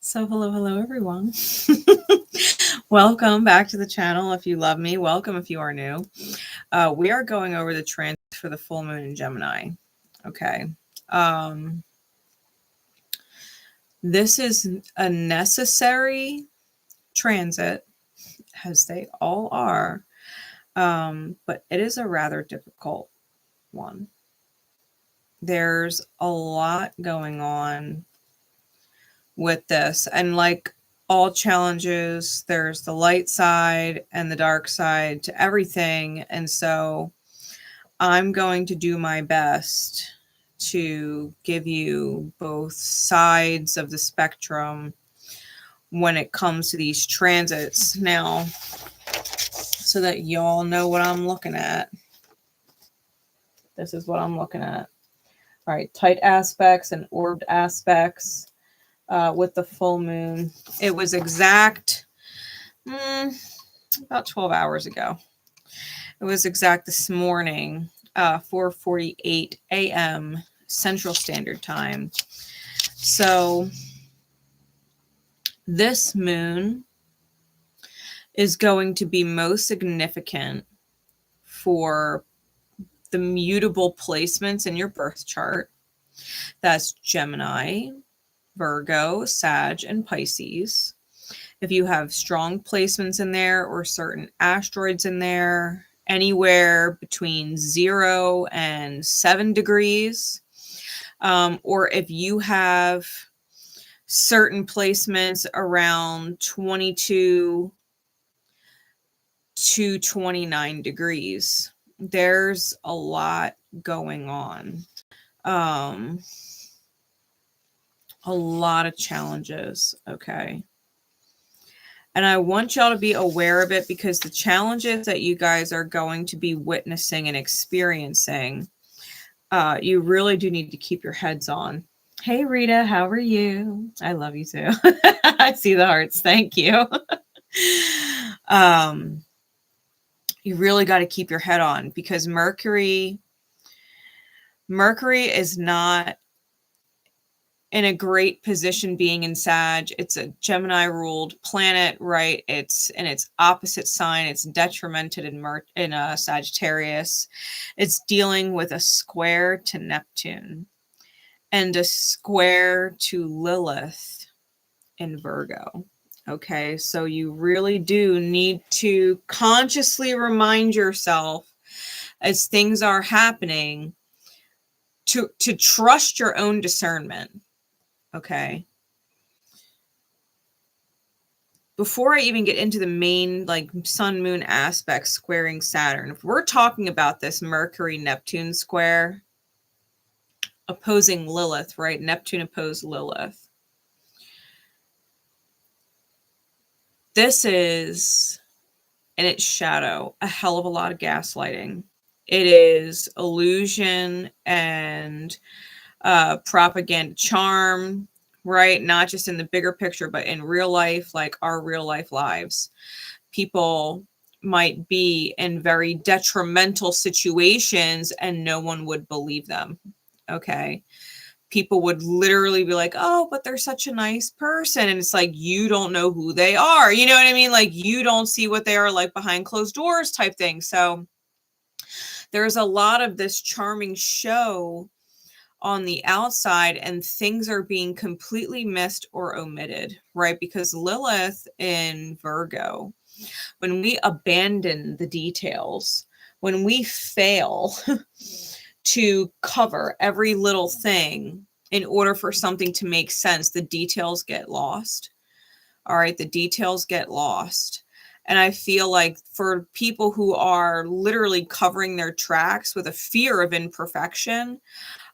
So hello everyone. Welcome back to the channel. If you love me, welcome if you are new. We are going over the transit for the full moon in Gemini. Okay. This is a necessary transit, as they all are, but it is a rather difficult one. There's a lot going on with this, and like all challenges, there's the light side and the dark side to everything. And so I'm going to do my best to give you both sides of the spectrum when it comes to these transits now, so that y'all know what I'm looking at. This is what I'm looking at. All right, tight aspects and orbed aspects. With the full moon. It was exact about 12 hours ago. It was exact this morning, 4:48 a.m. Central Standard Time. So this moon is going to be most significant for the mutable placements in your birth chart. That's Gemini, Virgo, Sag, and Pisces. If you have strong placements in there or certain asteroids in there, anywhere between 0 and 7 degrees, or if you have certain placements around 22 to 29 degrees, there's a lot going on. A lot of challenges, okay? And I want y'all to be aware of it, because the challenges that you guys are going to be witnessing and experiencing, you really do need to keep your heads on. Hey, Rita, how are you? I love you too. I see the hearts. Thank you. You really got to keep your head on, because Mercury is not in a great position being in Sag. It's a Gemini ruled planet, right? It's in its opposite sign. It's detrimented in Sagittarius. It's dealing with a square to Neptune and a square to Lilith in Virgo. Okay, so you really do need to consciously remind yourself, as things are happening, to trust your own discernment. Okay. Before I even get into the main like sun moon aspects squaring Saturn, if we're talking about this Mercury Neptune square opposing Lilith, right? Neptune opposed Lilith. This is, in its shadow, a hell of a lot of gaslighting. It is illusion and propaganda charm, right? Not just in the bigger picture, but in real life, like our real life lives. People might be in very detrimental situations and no one would believe them. Okay. People would literally be like, oh, but they're such a nice person. And it's like, you don't know who they are. You know what I mean? Like, you don't see what they are like behind closed doors type thing. So there's a lot of this charming show on the outside, and things are being completely missed or omitted, right? Because Lilith in Virgo, when we abandon the details, when we fail to cover every little thing in order for something to make sense, the details get lost. All right, the details get lost. And I feel like for people who are literally covering their tracks with a fear of imperfection,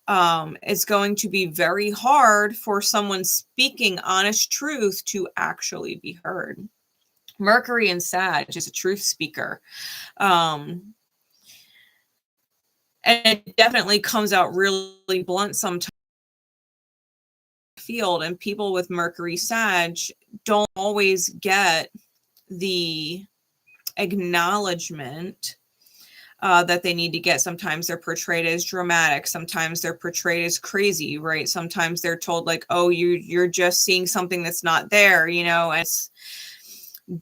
it's going to be very hard for someone speaking honest truth to actually be heard. Mercury in Sag is a truth speaker. And it definitely comes out really blunt sometimes. Field, and people with Mercury Sag don't always get the acknowledgement that they need to get. Sometimes they're portrayed as dramatic. Sometimes they're portrayed as crazy, right? Sometimes they're told like, oh, you're just seeing something that's not there, you know, and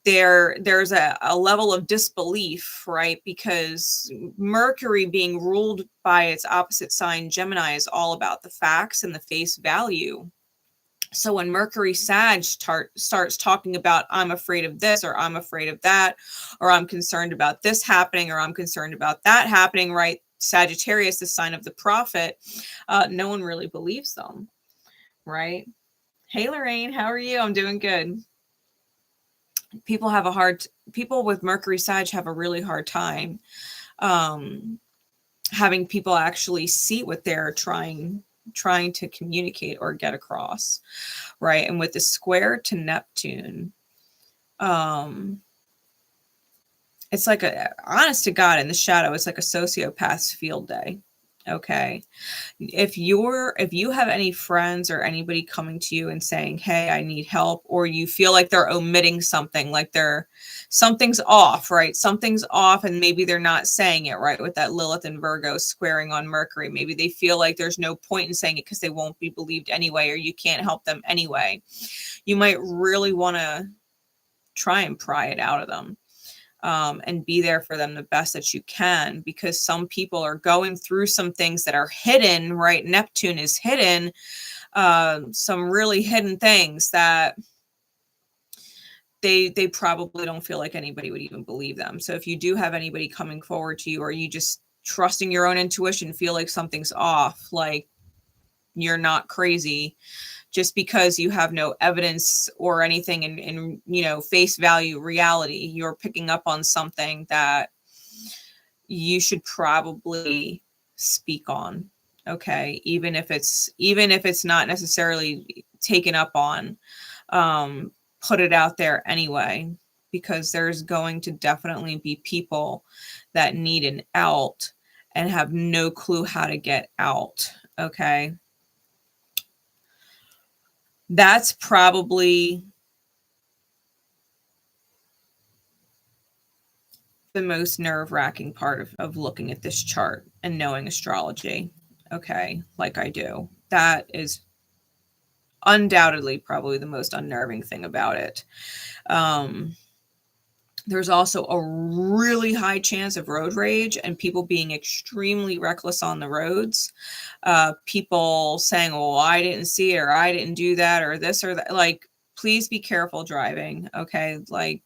there's a level of disbelief, right? Because Mercury being ruled by its opposite sign, Gemini, is all about the facts and the face value. So when Mercury Sag starts talking about, I'm afraid of this, or I'm afraid of that, or I'm concerned about this happening, or I'm concerned about that happening, right? Sagittarius, the sign of the prophet, no one really believes them, right? Hey, Lorraine, how are you? I'm doing good. People with Mercury Sag have a really hard time having people actually see what they're trying to communicate or get across, right? And with the square to Neptune, it's like honest to God, in the shadow, it's like a sociopath's field day. Okay. If you have any friends or anybody coming to you and saying, hey, I need help, or you feel like they're omitting something, like something's off, right? Something's off, and maybe they're not saying it right, with that Lilith and Virgo squaring on Mercury. Maybe they feel like there's no point in saying it because they won't be believed anyway, or you can't help them anyway. You might really want to try and pry it out of them. And be there for them the best that you can, because some people are going through some things that are hidden, right? Neptune is hidden, some really hidden things that they probably don't feel like anybody would even believe them. So if you do have anybody coming forward to you, or you just trusting your own intuition, feel like something's off, like you're not crazy, just because you have no evidence or anything in face value reality, you're picking up on something that you should probably speak on. Okay. Even if it's not necessarily taken up on, put it out there anyway, because there's going to definitely be people that need an out and have no clue how to get out. Okay. That's probably the most nerve-wracking part of looking at this chart and knowing astrology. Okay, like I do. That is undoubtedly probably the most unnerving thing about it. There's also a really high chance of road rage and people being extremely reckless on the roads. People saying, well, I didn't see it, or I didn't do that, or this or that. Like, please be careful driving. Okay. Like,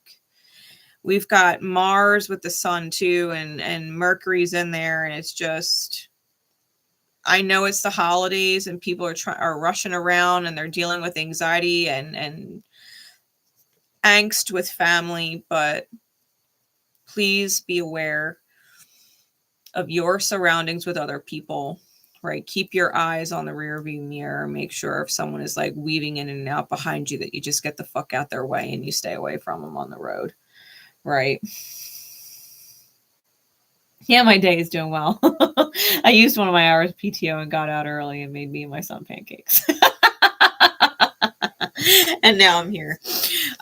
we've got Mars with the sun too, and Mercury's in there. And it's just, I know it's the holidays and people are rushing around and they're dealing with anxiety and angst with family, but please be aware of your surroundings with other people, right? Keep your eyes on the rear view mirror. Make sure if someone is like weaving in and out behind you, that you just get the fuck out their way and you stay away from them on the road, right? Yeah, my day is doing well. I used one of my hours PTO and got out early and made me and my son pancakes. And now I'm here.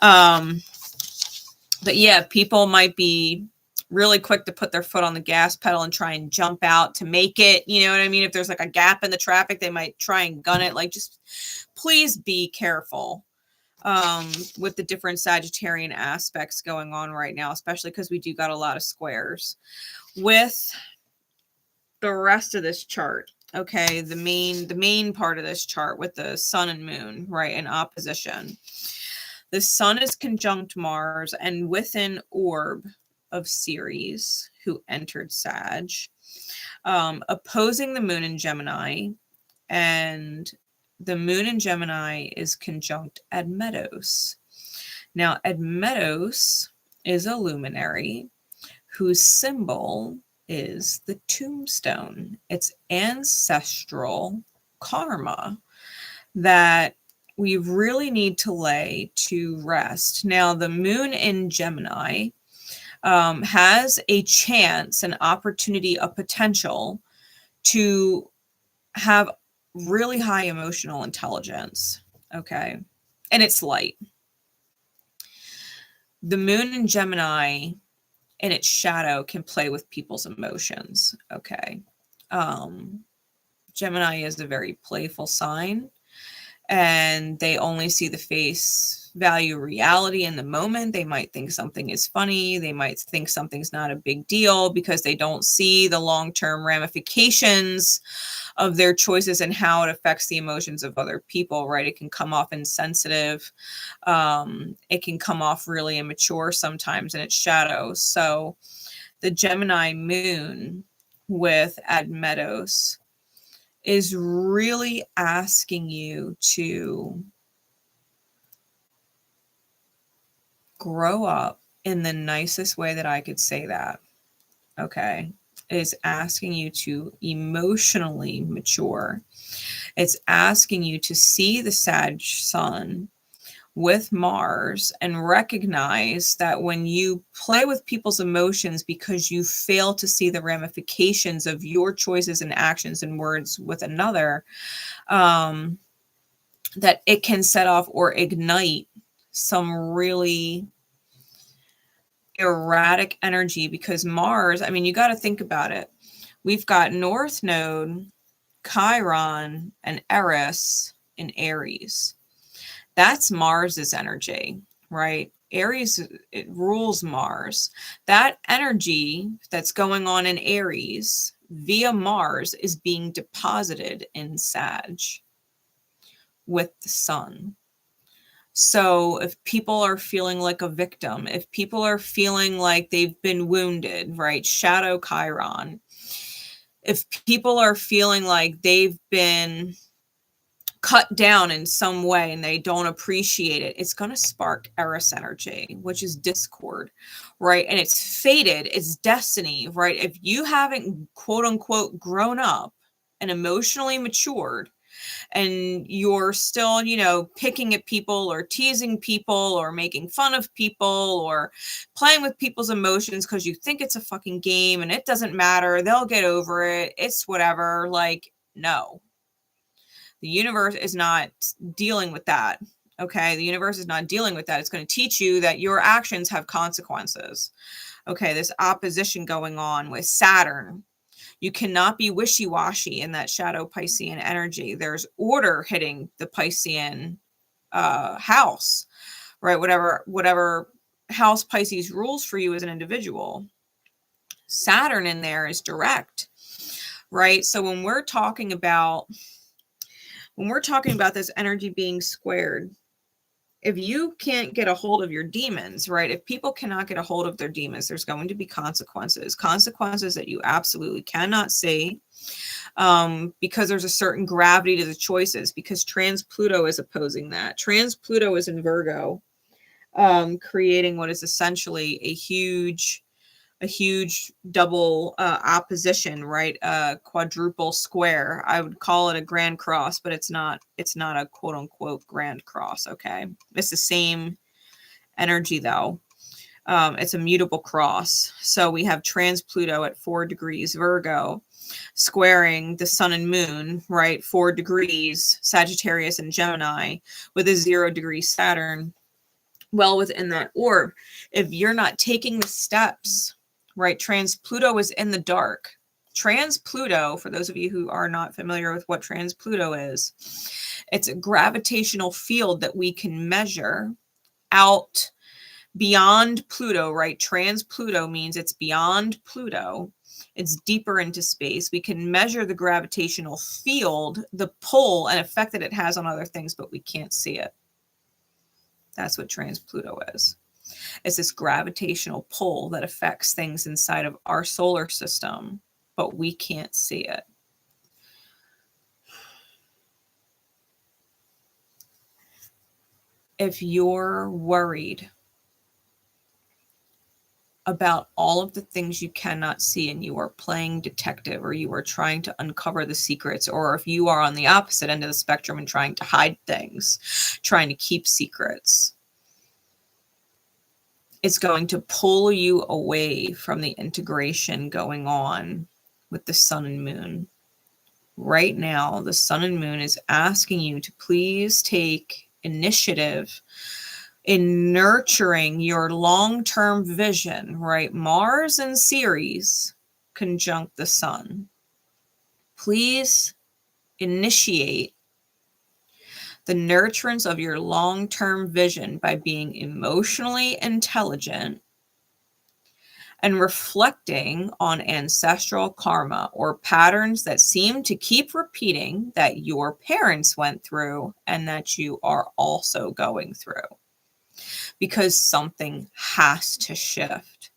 But yeah, people might be really quick to put their foot on the gas pedal and try and jump out to make it. You know what I mean? If there's like a gap in the traffic, they might try and gun it. Like, just please be careful with the different Sagittarian aspects going on right now, especially because we do got a lot of squares. With the rest of this chart, okay, the main part of this chart with the sun and moon, right, in opposition. The sun is conjunct Mars and within orb of Ceres, who entered Sag, opposing the moon in Gemini, and the moon in Gemini is conjunct Admetos. Now, Admetos is a luminary whose symbol is the tombstone. It's ancestral karma that we really need to lay to rest. Now, the moon in Gemini has a chance, an opportunity, a potential to have really high emotional intelligence. Okay. And it's light. The moon in Gemini in its shadow can play with people's emotions. Okay. Gemini is a very playful sign, and they only see the face value reality in the moment. They might think something is funny. They might think something's not a big deal because they don't see the long-term ramifications of their choices and how it affects the emotions of other people, right? It can come off insensitive. It can come off really immature sometimes in its shadow. So the Gemini moon with Admetos is really asking you to grow up in the nicest way that I could say that. Okay. Is asking you to emotionally mature. It's asking you to see the Sag sun with Mars and recognize that when you play with people's emotions because you fail to see the ramifications of your choices and actions and words with another, that it can set off or ignite some really erratic energy, because Mars, I mean, you got to think about it. We've got North Node, Chiron, and Eris in Aries. That's Mars's energy, right? Aries, it rules Mars. That energy that's going on in Aries via Mars is being deposited in Sag with the sun. So if people are feeling like a victim, if people are feeling like they've been wounded, right? Shadow Chiron. If people are feeling like they've been cut down in some way and they don't appreciate it, it's going to spark Eris energy, which is discord, right? And it's fated, it's destiny, right? If you haven't, quote unquote, grown up and emotionally matured, and you're still, you know, picking at people or teasing people or making fun of people or playing with people's emotions because you think it's a fucking game and it doesn't matter, they'll get over it, it's whatever, like, no. The universe is not dealing with that. Okay, the universe is not dealing with that. It's going to teach you that your actions have consequences. Okay, this opposition going on with Saturn. You cannot be wishy-washy in that shadow Piscean energy. There's order hitting the Piscean house, right? Whatever house Pisces rules for you as an individual. Saturn in there is direct, right? So when we're talking about this energy being squared, if you can't get a hold of your demons, right? If people cannot get a hold of their demons, there's going to be consequences that you absolutely cannot see, because there's a certain gravity to the choices, because trans Pluto is opposing that. Trans Pluto is in Virgo, creating what is essentially a huge double opposition, right? A quadruple square. I would call it a grand cross, but it's not a quote unquote grand cross. Okay. It's the same energy though. It's a mutable cross. So we have trans Pluto at 4 degrees Virgo squaring the sun and moon, right? 4 degrees Sagittarius and Gemini with a 0 degree Saturn well within that orb. If you're not taking the steps, right? Trans Pluto is in the dark. Trans Pluto, for those of you who are not familiar with what trans Pluto is, it's a gravitational field that we can measure out beyond Pluto, right? Trans Pluto means it's beyond Pluto. It's deeper into space. We can measure the gravitational field, the pull and effect that it has on other things, but we can't see it. That's what trans Pluto is. It's this gravitational pull that affects things inside of our solar system, but we can't see it. If you're worried about all of the things you cannot see and you are playing detective, or you are trying to uncover the secrets, or if you are on the opposite end of the spectrum and trying to hide things, trying to keep secrets, it's going to pull you away from the integration going on with the sun and moon. Right now, the sun and moon is asking you to please take initiative in nurturing your long-term vision, right? Mars and Ceres conjunct the sun. Please initiate the nurturance of your long-term vision by being emotionally intelligent and reflecting on ancestral karma or patterns that seem to keep repeating that your parents went through and that you are also going through. Because something has to shift,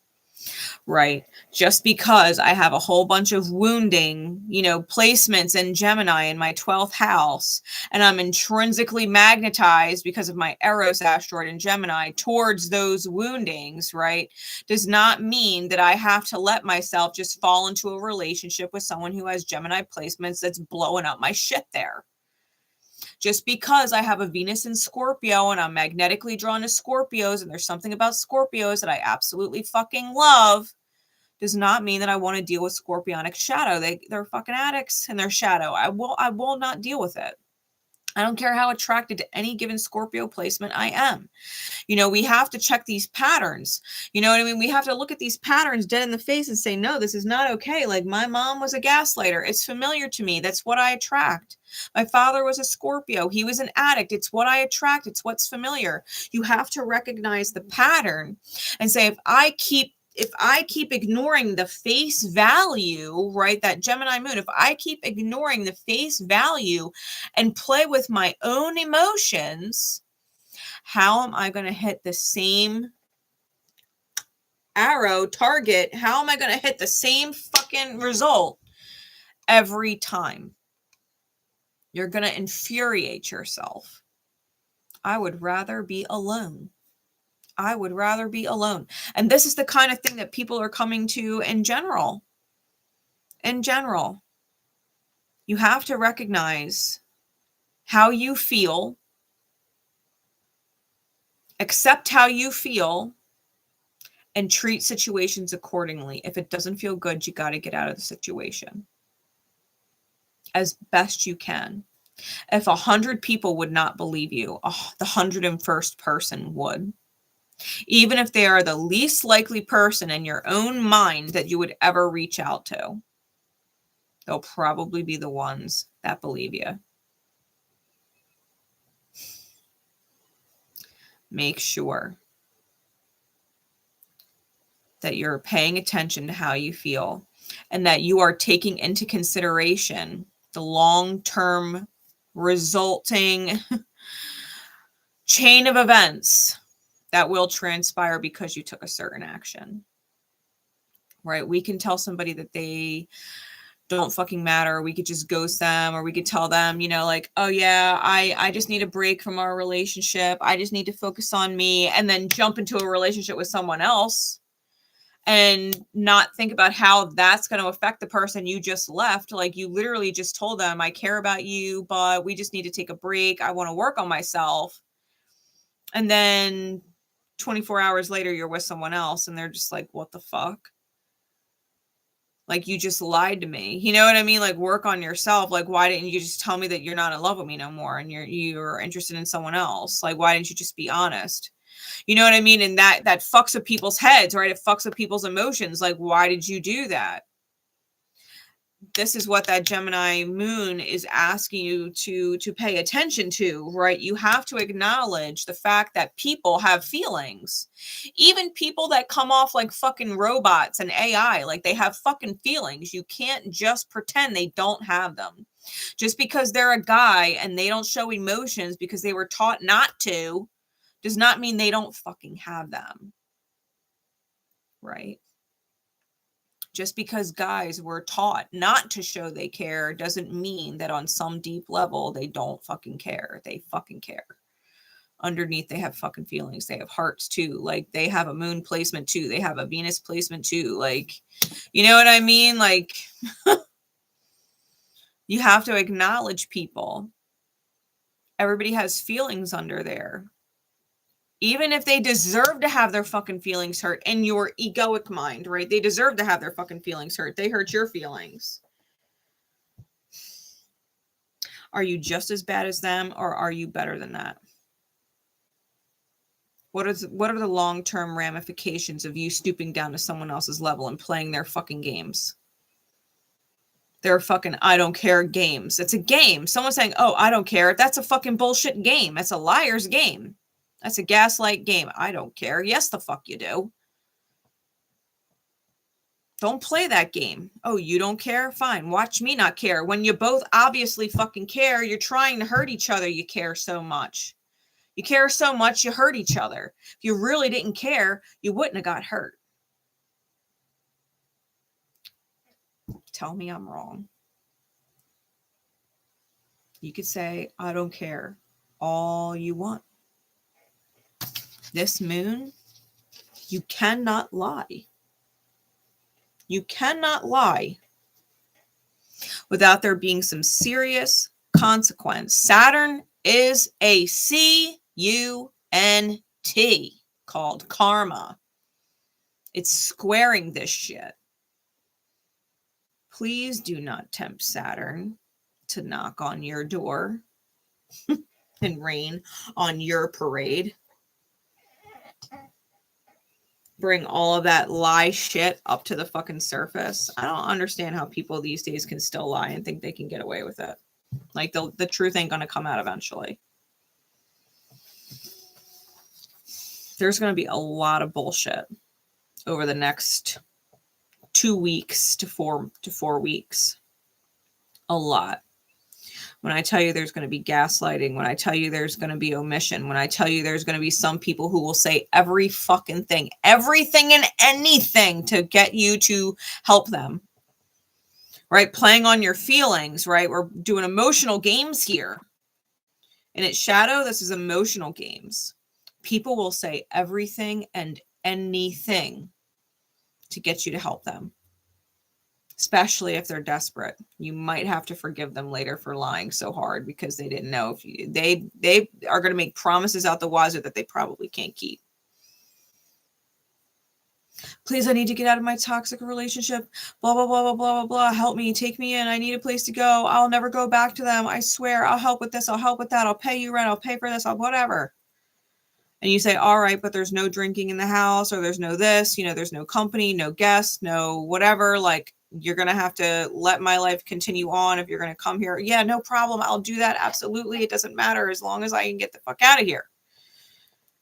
right? Just because I have a whole bunch of wounding, placements in Gemini in my 12th house, and I'm intrinsically magnetized because of my Eros asteroid in Gemini towards those woundings, right? Does not mean that I have to let myself just fall into a relationship with someone who has Gemini placements that's blowing up my shit there. Just because I have a Venus in Scorpio and I'm magnetically drawn to Scorpios and there's something about Scorpios that I absolutely fucking love does not mean that I want to deal with Scorpionic shadow. They're fucking addicts in their shadow. I will not deal with it. I don't care how attracted to any given Scorpio placement I am. We have to check these patterns. You know what I mean? We have to look at these patterns dead in the face and say, no, this is not okay. Like, my mom was a gaslighter. It's familiar to me. That's what I attract. My father was a Scorpio. He was an addict. It's what I attract. It's what's familiar. You have to recognize the pattern and say, if I keep ignoring the face value, right, that Gemini moon, if I keep ignoring the face value and play with my own emotions, how am I going to hit the same arrow target? How am I going to hit the same fucking result every time? You're going to infuriate yourself. I would rather be alone. I would rather be alone. And this is the kind of thing that people are coming to in general. In general, you have to recognize how you feel, accept how you feel, and treat situations accordingly. If it doesn't feel good, you got to get out of the situation as best you can. If 100 people would not believe you, the 101st person would. Even if they are the least likely person in your own mind that you would ever reach out to, they'll probably be the ones that believe you. Make sure that you're paying attention to how you feel and that you are taking into consideration the long-term resulting chain of events that will transpire because you took a certain action, right? We can tell somebody that they don't fucking matter. We could just ghost them, or we could tell them, like, oh yeah, I just need a break from our relationship. I just need to focus on me, and then jump into a relationship with someone else and not think about how that's going to affect the person you just left. Like, you literally just told them, I care about you, but we just need to take a break. I want to work on myself. And then 24 hours later, you're with someone else and they're just like, what the fuck? Like, you just lied to me. You know what I mean? Like, work on yourself. Like, why didn't you just tell me that you're not in love with me no more and you're interested in someone else? Like, why didn't you just be honest? You know what I mean? And that fucks with people's heads, right? It fucks with people's emotions. Like, why did you do that? This is what that Gemini moon is asking you to pay attention to, right? You have to acknowledge the fact that people have feelings. Even people that come off like fucking robots and AI, like, they have fucking feelings. You can't just pretend they don't have them. Just because they're a guy and they don't show emotions because they were taught not to, does not mean they don't fucking have them, right? Just because guys were taught not to show they care doesn't mean that on some deep level they don't fucking care. They fucking care. Underneath, they have fucking feelings. They have hearts too. Like, they have a moon placement too. They have a Venus placement too. Like, you know what I mean? Like, you have to acknowledge people. Everybody has feelings under there. Even if they deserve to have their fucking feelings hurt in your egoic mind, right? They deserve to have their fucking feelings hurt. They hurt your feelings. Are you just as bad as them, or are you better than that? What are the long-term ramifications of you stooping down to someone else's level and playing their fucking games? They're fucking I don't care games. It's a game. Someone saying, oh, I don't care. That's a fucking bullshit game. That's a liar's game. That's a gaslight game. I don't care. Yes, the fuck you do. Don't play that game. Oh, you don't care? Fine. Watch me not care. When you both obviously fucking care, you're trying to hurt each other. You care so much. You care so much, you hurt each other. If you really didn't care, you wouldn't have got hurt. Tell me I'm wrong. You could say, I don't care, all you want. This moon, you cannot lie. You cannot lie without there being some serious consequence. Saturn is a CUNT called karma. It's squaring this shit. Please do not tempt Saturn to knock on your door and rain on your parade. Bring all of that lie shit up to the fucking surface. I don't understand how people these days can still lie and think they can get away with it. Like the truth ain't going to come out eventually. There's going to be a lot of bullshit over the next 2 weeks to 4 weeks. A lot. When I tell you there's going to be gaslighting, when I tell you there's going to be omission, when I tell you there's going to be some people who will say every fucking thing, everything and anything to get you to help them, right? Playing on your feelings, right? We're doing emotional games here. And it's shadow, this is emotional games. People will say everything and anything to get you to help them. Especially if they're desperate. You might have to forgive them later for lying so hard because they didn't know if you, they are going to make promises out the wazoo that they probably can't keep. Please, I need to get out of my toxic relationship. Blah, blah, blah, blah, blah, blah, blah. Help me. Take me in. I need a place to go. I'll never go back to them. I swear. I'll help with this. I'll help with that. I'll pay you rent. I'll pay for this. I'll whatever. And you say, all right, but there's no drinking in the house, or there's no this, you know, there's no company, no guests, no whatever. Like, you're going to have to let my life continue on if you're going to come here. Yeah, no problem. I'll do that. Absolutely. It doesn't matter as long as I can get the fuck out of here.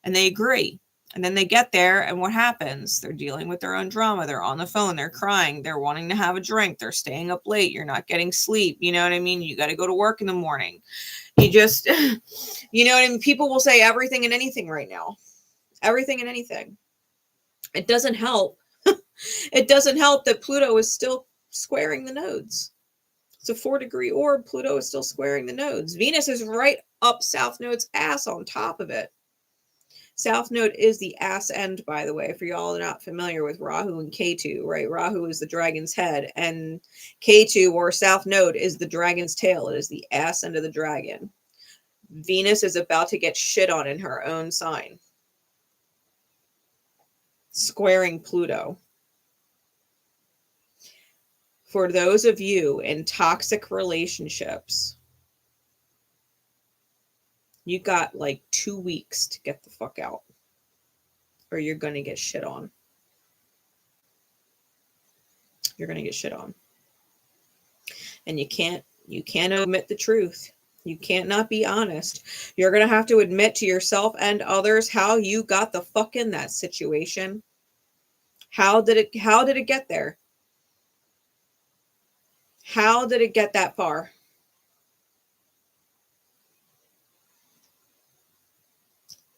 And they agree. And then they get there, and what happens? They're dealing with their own drama. They're on the phone. They're crying. They're wanting to have a drink. They're staying up late. You're not getting sleep. You know what I mean? You got to go to work in the morning. You just, you know what I mean? People will say everything and anything right now. Everything and anything. It doesn't help. It doesn't help that Pluto is still squaring the nodes. It's a 4-degree orb. Pluto is still squaring the nodes. Venus is right up South Node's ass on top of it. South Node is the ass end, by the way, for y'all not familiar with Rahu and Ketu, right? Rahu is the dragon's head, and Ketu, or South Node, is the dragon's tail. It is the ass end of the dragon. Venus is about to get shit on in her own sign. Squaring Pluto. For those of you in toxic relationships, you got like 2 weeks to get the fuck out, or you're going to get shit on. You're going to get shit on. And you can't omit the truth. You can't not be honest. You're going to have to admit to yourself and others how you got the fuck in that situation. How did it get there? How did it get that far?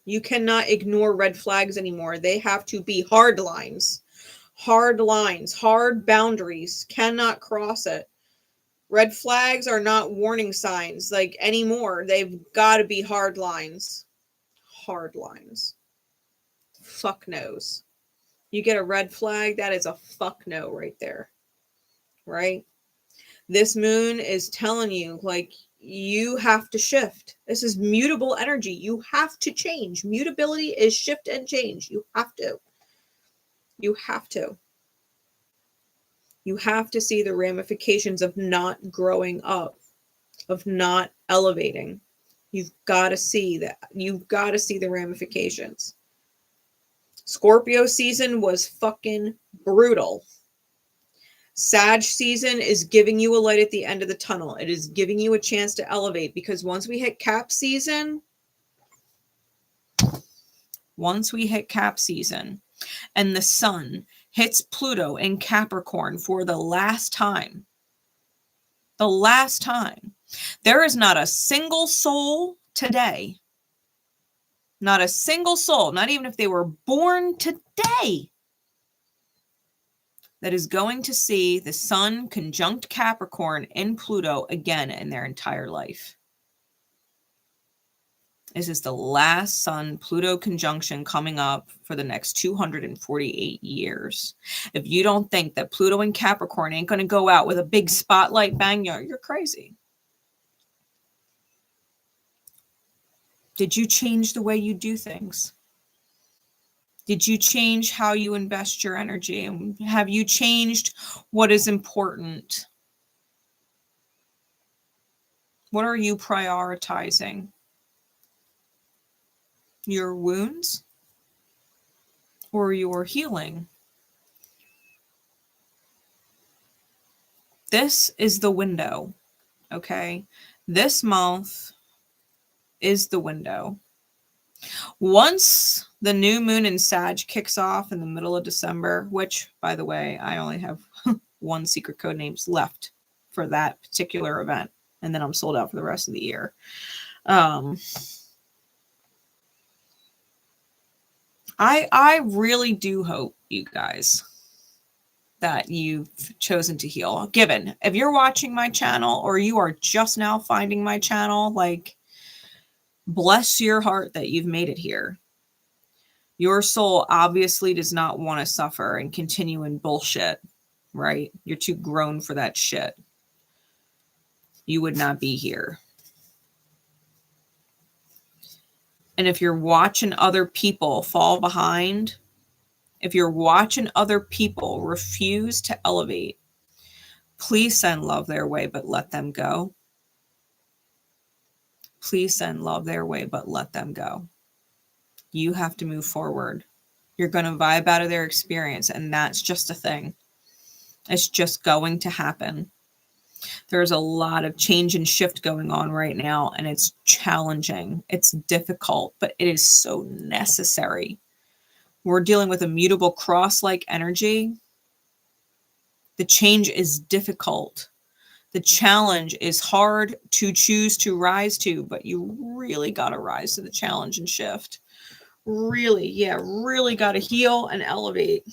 You cannot ignore red flags anymore. They have to be hard lines. Hard lines, hard boundaries. Cannot cross it. Red flags are not warning signs like anymore. They've got to be hard lines. Hard lines. Fuck no's. You get a red flag, that is a fuck no right there. Right? This moon is telling you, like, you have to shift. This is mutable energy. You have to change. Mutability is shift and change. You have to. You have to. You have to see the ramifications of not growing up, of not elevating. You've got to see that. You've got to see the ramifications. Scorpio season was fucking brutal. Sag season is giving you a light at the end of the tunnel. It is giving you a chance to elevate, because once we hit Cap season, and the sun hits Pluto in Capricorn for the last time, there is not a single soul today, not a single soul, not even if they were born today, that is going to see the sun conjunct Capricorn in Pluto again in their entire life. This is the last sun-Pluto conjunction coming up for the next 248 years. If you don't think that Pluto and Capricorn ain't going to go out with a big spotlight bang, you're crazy. Did you change the way you do things? Did you change how you invest your energy? And have you changed what is important? What are you prioritizing? Your wounds or your healing? This is the window, okay? This month is the window. Once the new moon in Sag kicks off in the middle of December, which, by the way, I only have one secret code names left for that particular event, and then I'm sold out for the rest of the year. I really do hope, you guys, that you've chosen to heal. Given, if you're watching my channel or you are just now finding my channel, like, bless your heart that you've made it here. Your soul obviously does not want to suffer and continue in bullshit, right? You're too grown for that shit. You would not be here. And if you're watching other people fall behind, if you're watching other people refuse to elevate, please send love their way, but let them go. Please send love their way, but let them go. You have to move forward. You're going to vibe out of their experience, and that's just a thing. It's just going to happen. There's a lot of change and shift going on right now, and it's challenging. It's difficult, but it is so necessary. We're dealing with a mutable cross-like energy. The change is difficult. The challenge is hard to choose to rise to, but you really got to rise to the challenge and shift. Really got to heal and elevate.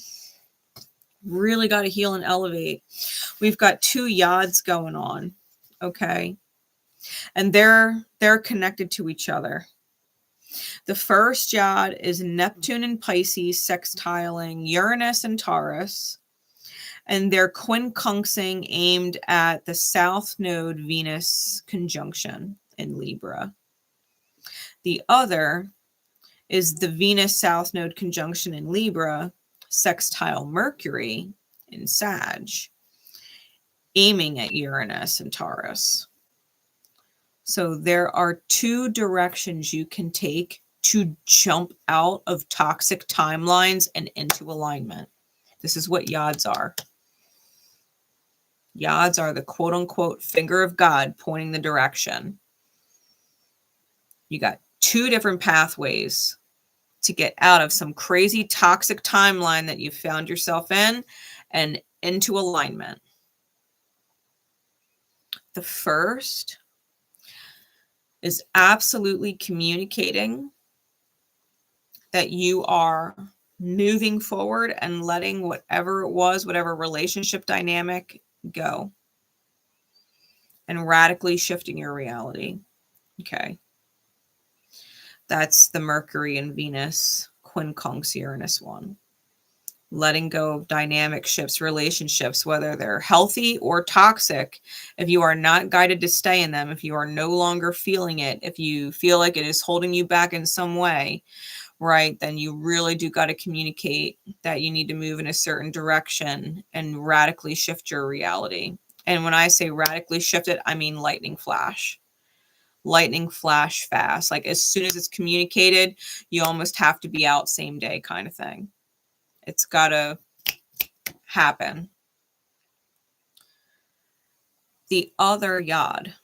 Really got to heal and elevate. We've got two yads going on, okay? And they're connected to each other. The first yad is Neptune and Pisces sextiling Uranus and Taurus, and they're quincunxing aimed at the South Node Venus conjunction in Libra. The other is the Venus South Node conjunction in Libra, sextile Mercury in Sag, aiming at Uranus and Taurus. So there are two directions you can take to jump out of toxic timelines and into alignment. This is what yads are. Yads are the quote-unquote finger of God pointing the direction. You got two different pathways to get out of some crazy toxic timeline that you found yourself in and into alignment. The first is absolutely communicating that you are moving forward and letting whatever it was, whatever relationship dynamic, go. And radically shifting your reality. Okay. That's the Mercury and Venus quincunx Uranus one. Letting go of dynamic shifts, relationships, whether they're healthy or toxic. If you are not guided to stay in them, if you are no longer feeling it, if you feel like it is holding you back in some way, right, then you really do got to communicate that you need to move in a certain direction and radically shift your reality. And when I say radically shift it, I mean lightning flash. lightning flash fast. Like as soon as it's communicated, you almost have to be out same day kind of thing. It's got to happen. The other yod,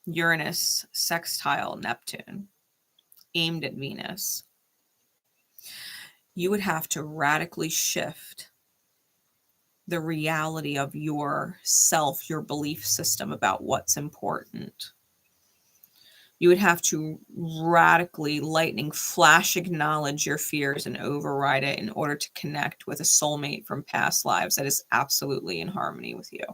Uranus sextile Neptune, aimed at Venus. You would have to radically shift the reality of your self, your belief system about what's important. You would have to radically lightning flash acknowledge your fears and override it in order to connect with a soulmate from past lives that is absolutely in harmony with you.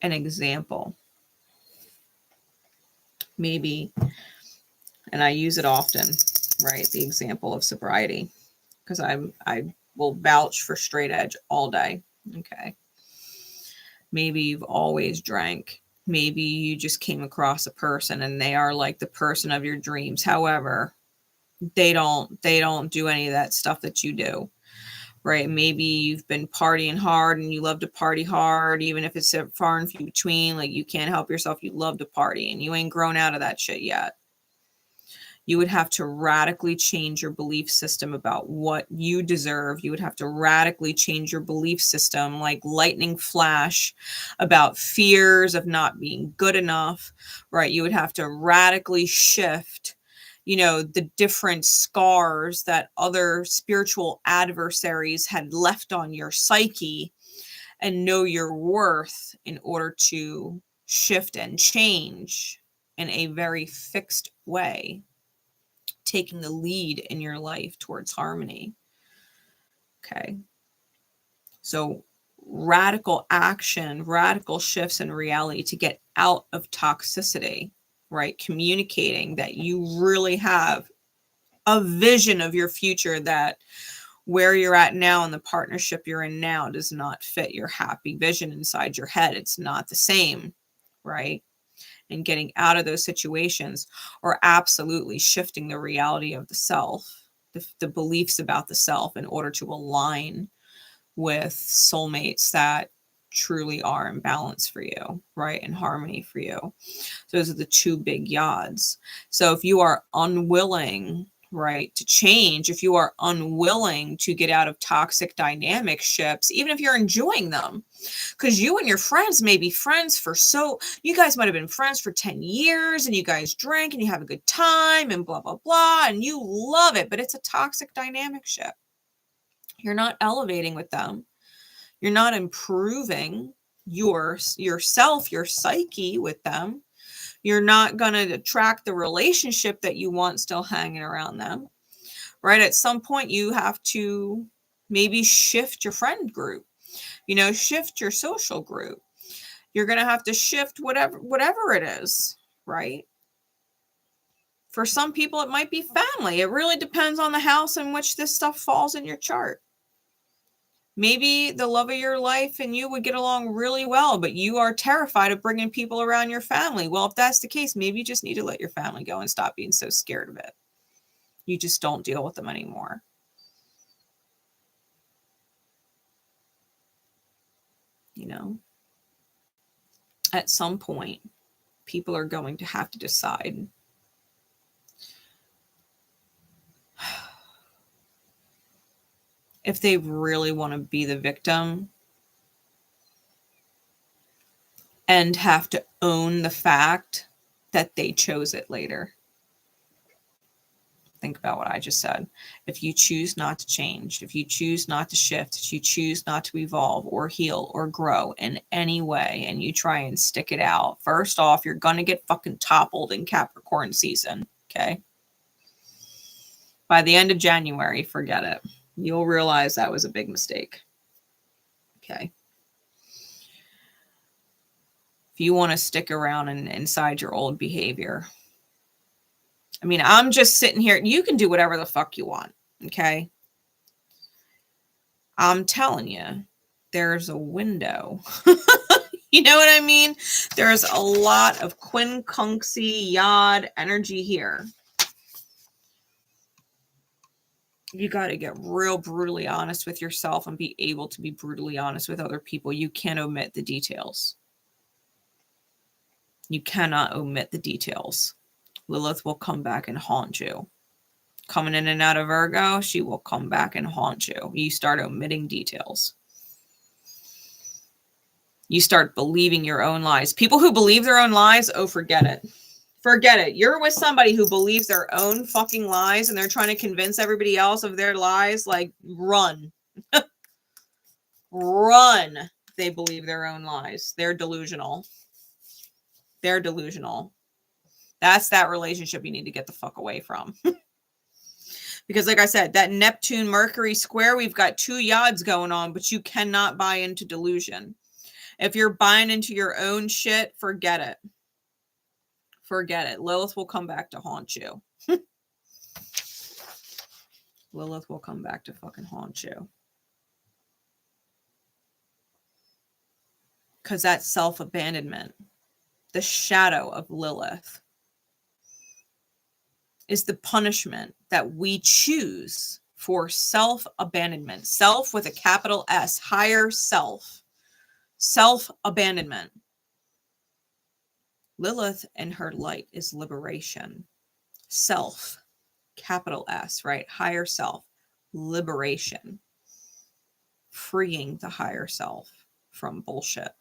An example, maybe, and I use it often, right? The example of sobriety, because I will vouch for straight edge all day. Okay. Maybe you've always drank. Maybe you just came across a person and they are like the person of your dreams. However, they don't do any of that stuff that you do. Right? Maybe you've been partying hard and you love to party hard, even if it's far and few between. Like you can't help yourself. You love to party and you ain't grown out of that shit yet. You would have to radically change your belief system about what you deserve. You would have to radically change your belief system, like lightning flash, about fears of not being good enough, right? You would have to radically shift, you know, the different scars that other spiritual adversaries had left on your psyche and know your worth in order to shift and change in a very fixed way, taking the lead in your life towards harmony. Okay. So radical action, radical shifts in reality to get out of toxicity, right? Communicating that you really have a vision of your future, that where you're at now and the partnership you're in now does not fit your happy vision inside your head. It's not the same, right? And getting out of those situations, or absolutely shifting the reality of the self, the beliefs about the self, in order to align with soulmates that truly are in balance for you, right? In harmony for you. So those are the two big yods. So if you are unwilling, right, to change, if you are unwilling to get out of toxic dynamic ships, even if you're enjoying them, because you and your friends may be friends for you guys might have been friends for 10 years and you guys drink and you have a good time and blah, blah, blah, and you love it, but it's a toxic dynamic ship. You're not elevating with them. You're not improving yourself, your psyche with them. You're not going to attract the relationship that you want still hanging around them, right? At some point, you have to maybe shift your friend group, you know, shift your social group. You're going to have to shift whatever it is, right? For some people, it might be family. It really depends on the house in which this stuff falls in your chart. Maybe the love of your life and you would get along really well, but you are terrified of bringing people around your family. Well, if that's the case, maybe you just need to let your family go and stop being so scared of it. You just don't deal with them anymore. You know, at some point, people are going to have to decide if they really want to be the victim and have to own the fact that they chose it later. Think about what I just said. If you choose not to change, if you choose not to shift, if you choose not to evolve or heal or grow in any way, and you try and stick it out, first off, you're going to get fucking toppled in Capricorn season. Okay. By the end of January, forget it. You'll realize that was a big mistake. Okay. If you want to stick around inside your old behavior, I mean, I'm just sitting here. You can do whatever the fuck you want. Okay. I'm telling you, there's a window. You know what I mean? There's a lot of 𝘋𝘐𝘕𝘌𝘗𝘗 energy here. You got to get real brutally honest with yourself and be able to be brutally honest with other people. You can't omit the details. You cannot omit the details. Lilith will come back and haunt you. Coming in and out of Virgo, she will come back and haunt you. You start omitting details. You start believing your own lies. People who believe their own lies, oh, forget it. Forget it. You're with somebody who believes their own fucking lies and they're trying to convince everybody else of their lies. Like, run. Run. They believe their own lies. They're delusional. They're delusional. That's that relationship you need to get the fuck away from. Because like I said, that Neptune-Mercury square, we've got two yods going on, but you cannot buy into delusion. If you're buying into your own shit, forget it. Forget it. Lilith will come back to haunt you. Lilith will come back to fucking haunt you. Because that's self-abandonment. The shadow of Lilith is the punishment that we choose for self-abandonment. Self with a capital S. Higher self. Self-abandonment. Lilith and her light is liberation. Self, capital S, right? Higher self, liberation. Freeing the higher self from bullshit.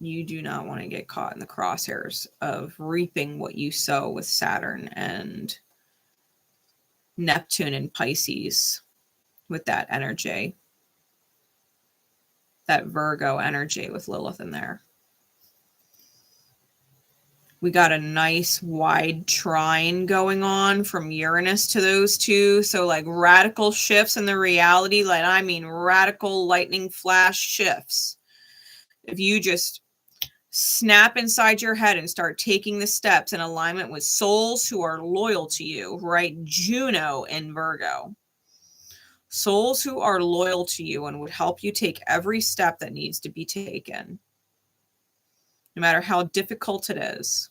You do not want to get caught in the crosshairs of reaping what you sow with Saturn and Neptune and Pisces. With that energy, that Virgo energy with Lilith in there. We got a nice wide trine going on from Uranus to those two. So like radical shifts in the reality, like I mean radical lightning flash shifts. If you just snap inside your head and start taking the steps in alignment with souls who are loyal to you, right? Juno in Virgo. Souls who are loyal to you and would help you take every step that needs to be taken, no matter how difficult it is.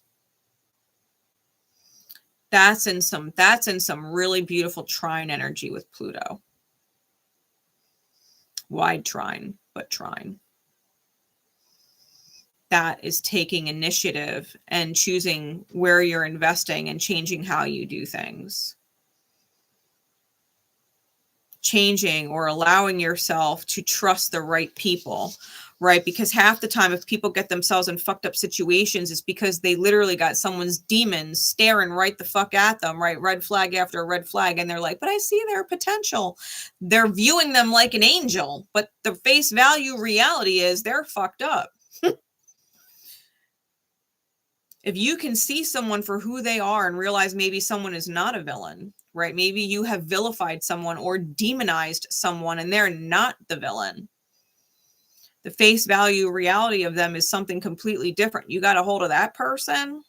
That's in some really beautiful trine energy with Pluto. Wide trine, but trine. That is taking initiative and choosing where you're investing and changing how you do things. Changing or allowing yourself to trust the right people, right? Because half the time, if people get themselves in fucked up situations, it's because they literally got someone's demons staring right the fuck at them, right? Red flag after red flag. And they're like, but I see their potential. They're viewing them like an angel, but the face value reality is they're fucked up. If you can see someone for who they are and realize maybe someone is not a villain, right? Maybe you have vilified someone or demonized someone and they're not the villain. The face value reality of them is something completely different. You got a hold of that person.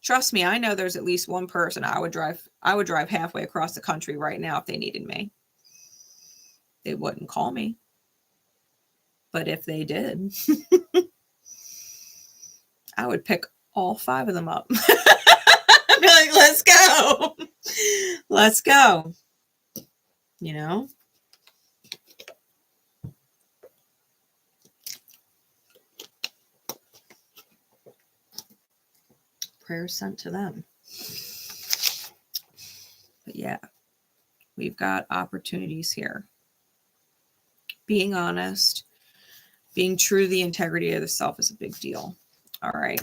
Trust me, I know there's at least one person I would drive halfway across the country right now if they needed me. They wouldn't call me. But if they did, I would pick all 5 of them up. I'd be like, let's go. Let's go. You know? Prayers sent to them. But yeah, we've got opportunities here. Being honest, being true to the integrity of the self is a big deal. All right.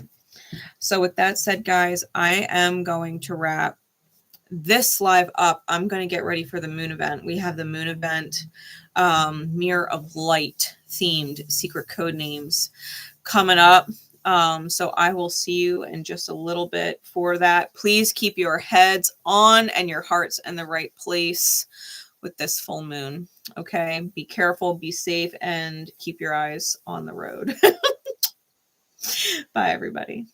So with that said, guys, I am going to wrap this live up. I'm going to get ready for the moon event. We have the moon event, Mirror of Light themed secret code names coming up. So I will see you in just a little bit for that. Please keep your heads on and your hearts in the right place with this full moon. Okay. Be careful, be safe, and keep your eyes on the road. Bye, everybody.